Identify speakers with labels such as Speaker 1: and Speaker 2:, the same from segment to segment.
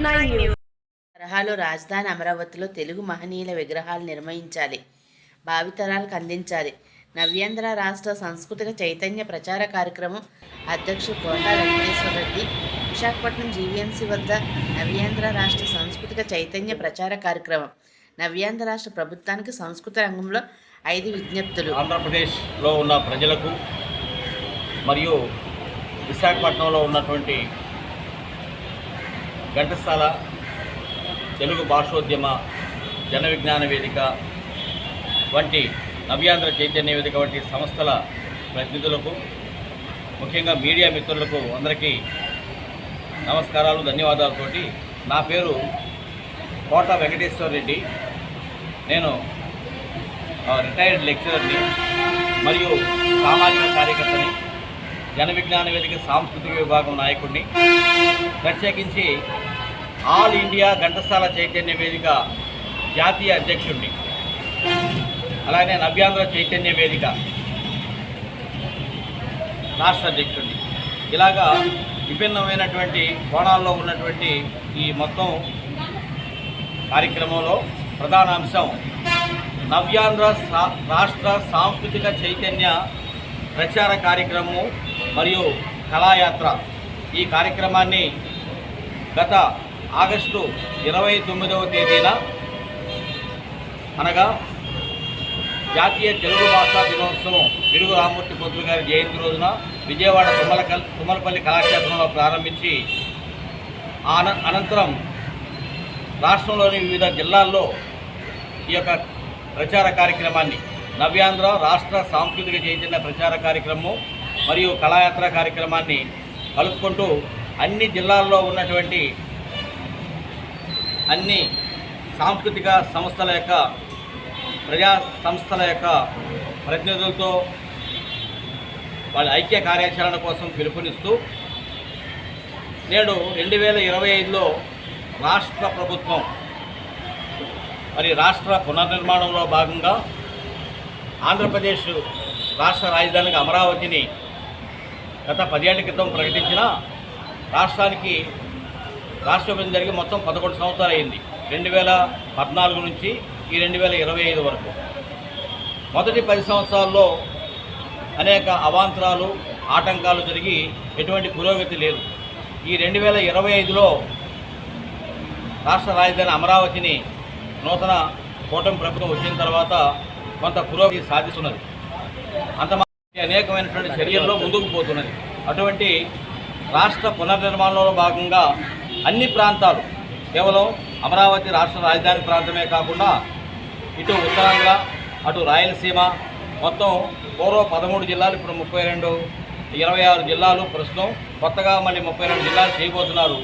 Speaker 1: తరహాలో రాజధాని అమరావతిలో తెలుగు మహనీయుల విగ్రహాలు నిర్మించాలి, భావితరాలకు అందించాలి. నవ్యాంధ్ర రాష్ట్ర సాంస్కృతిక చైతన్య ప్రచార కార్యక్రమం అధ్యక్షుడు కోట వెంకటేశ్వరరెడ్డి విశాఖపట్నం జీవీఎంసీ వద్ద నవ్యాంధ్ర రాష్ట్ర సాంస్కృతిక చైతన్య ప్రచార కార్యక్రమం. నవ్యాంధ్ర రాష్ట్ర ప్రభుత్వానికి సంస్కృతి రంగంలో 5 విజ్ఞప్తులు.
Speaker 2: ఆంధ్రప్రదేశ్లో ఉన్న ప్రజలకు మరియు విశాఖపట్నంలో ఉన్నటువంటి ఘంటసాల తెలుగు భాషోద్యమ జన విజ్ఞాన వేదిక వంటి నవ్యాంధ్ర చైతన్య వేదిక వంటి సంస్థల ప్రతినిధులకు, ముఖ్యంగా మీడియా మిత్రులకు అందరికీ నమస్కారాలు, ధన్యవాదాలతోటి. నా పేరు కోట వెంకటేశ్వరరెడ్డి. నేను రిటైర్డ్ లెక్చరర్ని మరియు సామాజిక కార్యకర్తని, జన విజ్ఞాన వేదిక సాంస్కృతిక విభాగం నాయకుడిని, ప్రత్యేకించి ఆల్ ఇండియా ఘంటసాల చైతన్య వేదిక జాతీయ అధ్యక్షుడిని, అలాగే నవ్యాంధ్ర చైతన్య వేదిక రాష్ట్ర అధ్యక్షుడిని. ఇలాగా విభిన్నమైనటువంటి కోణాల్లో ఉన్నటువంటి ఈ మొత్తం కార్యక్రమంలో ప్రధాన అంశం నవ్యాంధ్ర రాష్ట్ర సాంస్కృతిక చైతన్య ప్రచార కార్యక్రమం మరియు కళాయాత్ర. ఈ కార్యక్రమాన్ని గత ఆగస్టు 29వ తేదీన అనగా జాతీయ తెలుగు భాషా దినోత్సవం పిడుగు రామ్మూర్తి పంతులు గారి జయంతి రోజున విజయవాడ తుమ్మలపల్లి కళాక్షేత్రంలో ప్రారంభించి అనంతరం రాష్ట్రంలోని వివిధ జిల్లాల్లో ఈ యొక్క ప్రచార కార్యక్రమాన్ని నవ్యాంధ్ర రాష్ట్ర సాంస్కృతిక చైతన్య ప్రచార కార్యక్రమం మరియు కళాయాత్ర కార్యక్రమాన్ని కలుపుకుంటూ అన్ని జిల్లాల్లో ఉన్నటువంటి అన్ని సాంస్కృతిక సంస్థల యొక్క ప్రజా సంస్థల యొక్క ప్రతినిధులతో వాళ్ళ ఐక్య కార్యాచరణ కోసం పిలుపునిస్తూ నేడు 2025లో రాష్ట్ర ప్రభుత్వం మరి రాష్ట్ర పునర్నిర్మాణంలో భాగంగా ఆంధ్రప్రదేశ్ రాష్ట్ర రాజధానికి అమరావతిని గత 10 ఏళ్ల క్రితం ప్రకటించిన రాష్ట్రానికి రాష్ట్ర విభజన జరిగి మొత్తం 11 సంవత్సరాలు అయింది. 2014 నుంచి ఈ 2025 వరకు. మొదటి 10 సంవత్సరాల్లో అనేక అవాంతరాలు, ఆటంకాలు జరిగి ఎటువంటి పురోగతి లేదు. ఈ 2025లో రాష్ట్ర రాజధాని అమరావతిని నూతన కూటమి ప్రభుత్వం వచ్చిన తర్వాత కొంత పురోగతి సాధిస్తున్నది. అనేకమైనటువంటి చర్యల్లో ముందుకు పోతున్నది. అటువంటి రాష్ట్ర పునర్నిర్మాణంలో భాగంగా అన్ని ప్రాంతాలు, కేవలం అమరావతి రాష్ట్ర రాజధాని ప్రాంతమే కాకుండా ఇటు ఉత్తరాంధ్ర, అటు రాయలసీమ, మొత్తం పూర్వ 13 జిల్లాలు, ఇప్పుడు 26 జిల్లాలు, ప్రస్తుతం కొత్తగా మళ్ళీ 32 జిల్లాలు చేయబోతున్నారు.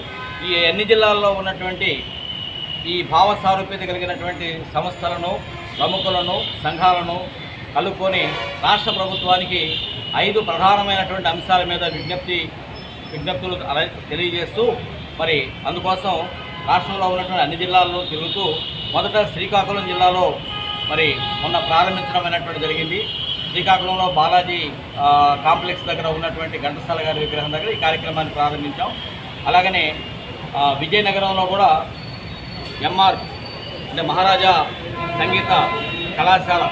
Speaker 2: ఈ అన్ని జిల్లాల్లో ఉన్నటువంటి ఈ భావ సారూప్యత కలిగినటువంటి సంస్థలను, ప్రముఖులను, సంఘాలను కలుపుకొని రాష్ట్ర ప్రభుత్వానికి 5 ప్రధానమైనటువంటి అంశాల మీద విజ్ఞప్తులు తెలియజేస్తూ మరి అందుకోసం రాష్ట్రంలో ఉన్నటువంటి అన్ని జిల్లాల్లో తిరుగుతూ మొదట శ్రీకాకుళం జిల్లాలో మరి మొన్న ప్రారంభించడమైనటువంటి జరిగింది. శ్రీకాకుళంలో బాలాజీ కాంప్లెక్స్ దగ్గర ఉన్నటువంటి ఘంటసాల గారి విగ్రహం దగ్గర ఈ కార్యక్రమాన్ని ప్రారంభించాం. అలాగనే విజయనగరంలో కూడా ఎంఆర్ అంటే మహారాజా సంగీత కళాశాల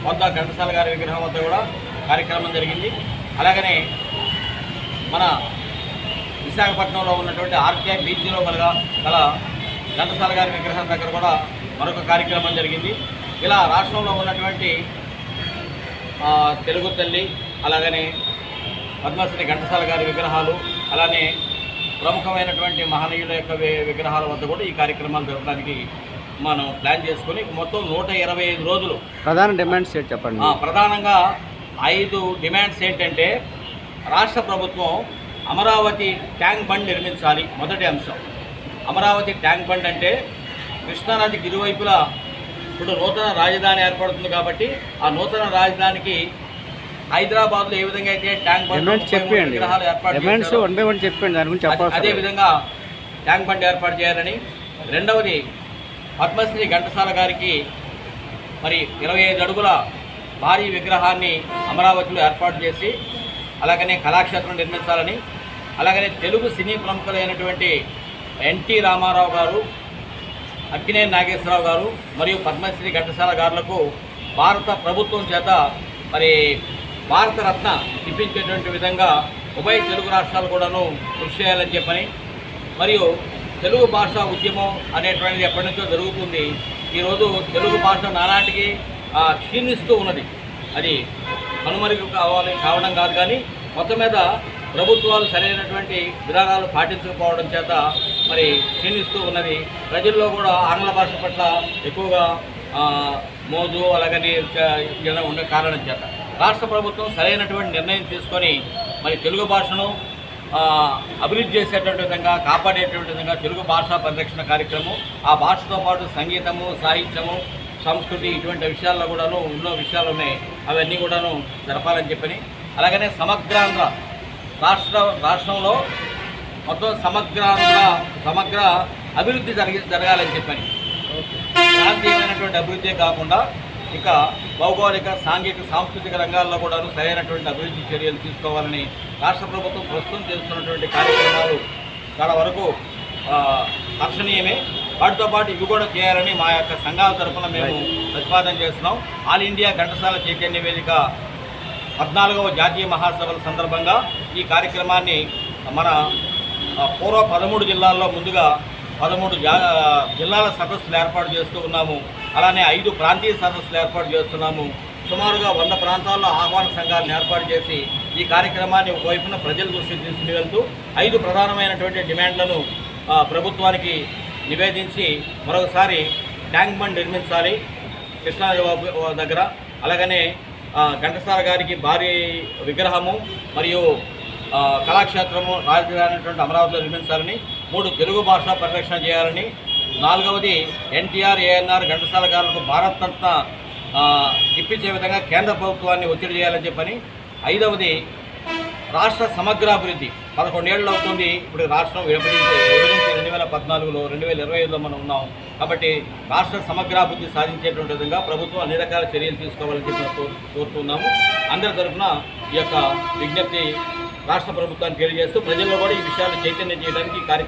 Speaker 2: వద్ద ఘంటసాల గారి విగ్రహం వద్ద కూడా కార్యక్రమం జరిగింది. అలాగనే మన విశాఖపట్నంలో ఉన్నటువంటి ఆర్కే బీచ్లో గల ఘంటసాల గారి విగ్రహం దగ్గర కూడా మరొక కార్యక్రమం జరిగింది. ఇలా రాష్ట్రంలో ఉన్నటువంటి తెలుగు తల్లి, అలాగనే పద్మశ్రీ ఘంటసాల గారి విగ్రహాలు, అలానే ప్రముఖమైనటువంటి మహనీయుల యొక్క విగ్రహాల వద్ద కూడా ఈ కార్యక్రమాలు జరపడానికి మనం ప్లాన్ చేసుకుని మొత్తం 125 రోజులు.
Speaker 3: ప్రధాన డిమాండ్స్ చెప్పండి.
Speaker 2: ప్రధానంగా 5 డిమాండ్స్ ఏంటంటే, రాష్ట్ర ప్రభుత్వం అమరావతి ట్యాంక్ బండ్ నిర్మించాలి. మొదటి అంశం అమరావతి ట్యాంక్ బండ్ అంటే కృష్ణానదికి ఇరువైపులా ఇప్పుడు నూతన రాజధాని ఏర్పడుతుంది కాబట్టి ఆ నూతన రాజధానికి హైదరాబాద్లో ఏ విధంగా అయితే ట్యాంక్ బండ్ విగ్రహాలు ఏర్పాటు అదేవిధంగా ట్యాంక్ బండ్ ఏర్పాటు చేయాలని. రెండవది పద్మశ్రీ ఘంటసాల గారికి మరి 25 అడుగుల భారీ విగ్రహాన్ని అమరావతిలో ఏర్పాటు చేసి అలాగనే కళాక్షేత్రం నిర్మించాలని, అలాగనే తెలుగు సినీ ప్రముఖులైనటువంటి ఎన్టీ రామారావు గారు, అక్కినేని నాగేశ్వరరావు గారు మరియు పద్మశ్రీ ఘంటసాల గారులకు భారత ప్రభుత్వం చేత మరి భారతరత్న ఇప్పించేటువంటి విధంగా ఉభయ తెలుగు రాష్ట్రాలు కూడాను కృషి చేయాలని చెప్పని, మరియు తెలుగు భాషా ఉద్యమం అనేటువంటిది ఎప్పటి నుంచో జరుగుతుంది. ఈరోజు తెలుగు భాష నానాటికి క్షీణిస్తూ ఉన్నది. అది కనుమరుగు కావడం కాదు, కానీ మొత్తం మీద ప్రభుత్వాలు సరైనటువంటి విధానాలు పాటించకపోవడం చేత మరి క్షీణిస్తూ ఉన్నది. ప్రజల్లో కూడా ఆంగ్ల భాష పట్ల ఎక్కువగా మోజు అలాగని ఉండే కారణం చేత రాష్ట్ర ప్రభుత్వం సరైనటువంటి నిర్ణయం తీసుకొని మరి తెలుగు భాషను అభివృద్ధి చేసేటువంటి విధంగా, కాపాడేటువంటి విధంగా తెలుగు భాషా పరిరక్షణ కార్యక్రమం, ఆ భాషతో పాటు సంగీతము, సాహిత్యము, సంస్కృతి ఇటువంటి విషయాల్లో కూడాను ఎన్నో విషయాలు ఉన్నాయి, అవన్నీ కూడాను జరపాలని చెప్పని, అలాగనే సమగ్రాంధ్ర రాష్ట్రంలో మొత్తం సమగ్ర అభివృద్ధి జరగాలని చెప్పని, ప్రాంతీయమైనటువంటి అభివృద్ధి కాకుండా ఇక భౌగోళిక, సాంఘిక, సాంస్కృతిక రంగాల్లో కూడాను సరైనటువంటి అభివృద్ధి చర్యలు తీసుకోవాలని రాష్ట్ర ప్రభుత్వం ప్రస్తుతం చేస్తున్నటువంటి కార్యక్రమాలు చాలా వరకు హర్షణీయమే. వాటితో పాటు ఇవి కూడా చేయాలని మా యొక్క సంఘాల తరఫున మేము ప్రతిపాదన చేస్తున్నాం. ఆల్ ఇండియా ఘంటసాల చైతన్య వేదిక 14వ జాతీయ మహాసభల సందర్భంగా ఈ కార్యక్రమాన్ని మన పూర్వ 13 జిల్లాల్లో ముందుగా 13 జిల్లాల సదస్సులు ఏర్పాటు చేస్తూ ఉన్నాము. అలానే 5 ప్రాంతీయ సదస్సులు ఏర్పాటు చేస్తున్నాము. సుమారుగా 100 ప్రాంతాల్లో ఆహ్వాన సంఘాలను ఏర్పాటు చేసి ఈ కార్యక్రమాన్ని ఒకవైపున ప్రజల దృష్టికి తీసుకుని వెళ్తూ 5 ప్రధానమైనటువంటి డిమాండ్లను ప్రభుత్వానికి నివేదించి మరొకసారి ట్యాంక్ బండ్ నిర్మించాలి కృష్ణా దగ్గర, అలాగనే ఘంటసాల గారికి భారీ విగ్రహము మరియు కళాక్షేత్రము రాజధాని అమరావతిలో నిర్మించాలని, 3 తెలుగు భాష పరిరక్షణ చేయాలని, 4వది ఎన్టీఆర్, ఏఎన్ఆర్, ఘంటసాల గారులకు భారతరత్న ఇప్పించే విధంగా కేంద్ర ప్రభుత్వాన్ని ఒత్తిడి చేయాలని చెప్పని, 5వది రాష్ట్ర సమగ్రాభివృద్ధి. 11 ఏళ్ళు అవుతుంది ఇప్పుడు రాష్ట్రం విభజించి 2014లో 2025లో మనం ఉన్నాం. కాబట్టి రాష్ట్ర సమగ్రాభివృద్ధి సాధించేటువంటి విధంగా ప్రభుత్వం అన్ని రకాల చర్యలు తీసుకోవాలని చెప్పి కోరుతున్నాము. అందరి తరఫున ఈ యొక్క విజ్ఞప్తి రాష్ట్ర ప్రభుత్వాన్ని తెలియజేస్తూ ప్రజల్లో కూడా ఈ విషయాలు చైతన్యం చేయడానికి ఈ కార్యక్రమం